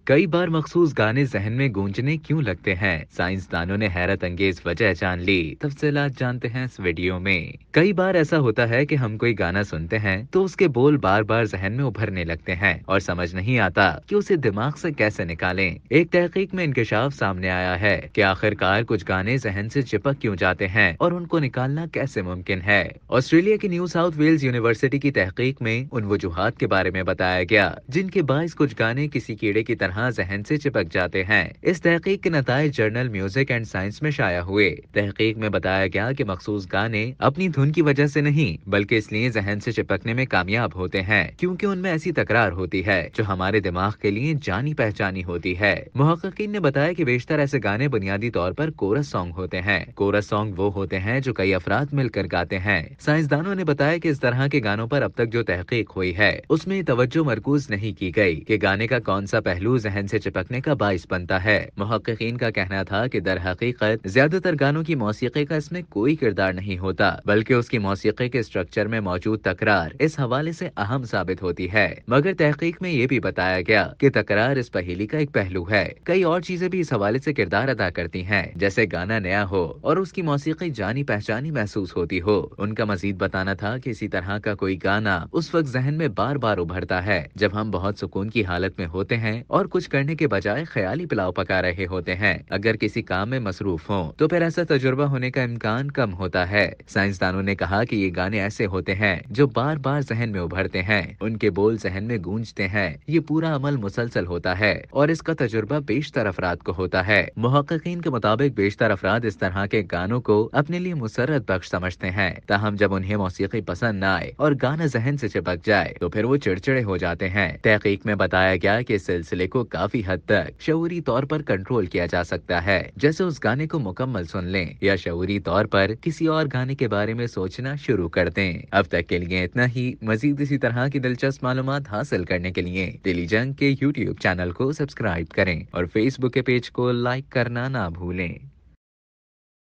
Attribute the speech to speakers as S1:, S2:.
S1: कई बार मखसूस गाने जहन में गूंजने क्यों लगते हैं, साइंसदानों ने हैरत अंगेज वजह जान ली। तफसीलात जानते हैं इस वीडियो में। कई बार ऐसा होता है कि हम कोई गाना सुनते हैं तो उसके बोल बार बार जहन में उभरने लगते हैं और समझ नहीं आता कि उसे दिमाग से कैसे निकालें। एक तहकीक में इंकशाफ सामने आया है कि आखिरकार कुछ गाने जहन से चिपक क्यों जाते हैं और उनको निकालना कैसे मुमकिन है। ऑस्ट्रेलिया की न्यू साउथ वेल्स यूनिवर्सिटी की तहकीक में उन वजूहात के बारे में बताया गया जिनके बायस कुछ गाने किसी कीड़े की तरह जहन से चिपक जाते हैं। इस तहकीक के नताइज जर्नल म्यूजिक एंड साइंस में शाया हुए। तहकीक में बताया गया कि मखसूस गाने अपनी धुन की वजह से नहीं बल्कि इसलिए जहन से चिपकने में कामयाब होते हैं क्योंकि उनमें ऐसी तकरार होती है जो हमारे दिमाग के लिए जानी पहचानी होती है। मुहक्किकीन ने बताया कि बेशतर ऐसे गाने बुनियादी तौर पर कोरस सॉन्ग होते हैं। कोरस सॉन्ग वो होते हैं जो कई अफराद मिलकर गाते हैं। साइंसदानों ने बताया कि इस तरह के गानों पर अब तक जो तहकीक हुई है उसमें तवज्जो मरकूज नहीं की गई कि गाने का कौन सा पहलू जहन से चिपकने का बाइस बनता है। मुहक्किकीन का कहना था कि दर हकीकत ज्यादातर गानों की मौसीकी का इसमें कोई किरदार नहीं होता बल्कि उसकी मौसीकी के स्ट्रक्चर में मौजूद तकरार इस हवाले से अहम साबित होती है। मगर तहकीक में ये भी बताया गया कि तकरार इस पहेली का एक पहलू है। कई और चीजें भी इस हवाले से किरदार अदा करती हैं, जैसे गाना नया हो और उसकी मौसीकी जानी पहचानी महसूस होती हो। उनका मजीद बताना था कि इसी तरह का कोई गाना उस वक्त जहन में बार बार उभरता है जब हम बहुत सुकून की हालत में होते हैं और कुछ करने के बजाय ख्याली पुलाव पका रहे होते हैं। अगर किसी काम में मसरूफ हों तो फिर ऐसा तजुर्बा होने का इम्कान कम होता है। साइंसदानों ने कहा कि ये गाने ऐसे होते हैं जो बार बार जहन में उभरते हैं, उनके बोल जहन में गूंजते हैं। ये पूरा अमल मुसलसल होता है और इसका तजुर्बा बेशतर अफराद को होता है। मुहक्किकीन के मुताबिक बेशतर अफराद इस तरह के गानों को अपने लिए मुसर्रत बख्श समझते हैं। ताहम जब उन्हें मौसीकी पसंद न आए और गाना जहन से चिपक जाए तो फिर वो चिड़चिड़े हो जाते हैं। तहकीक में बताया गया कि इस सिलसिले को काफी हद तक शऊरी तौर पर कंट्रोल किया जा सकता है, जैसे उस गाने को मुकम्मल सुन लें या शऊरी तौर पर किसी और गाने के बारे में सोचना शुरू कर दें। अब तक के लिए इतना ही। मजीद इसी तरह की दिलचस्प मालूमात हासिल करने के लिए टेलीजंग के यूट्यूब चैनल को सब्सक्राइब करें और फेसबुक के पेज को लाइक करना ना भूलें।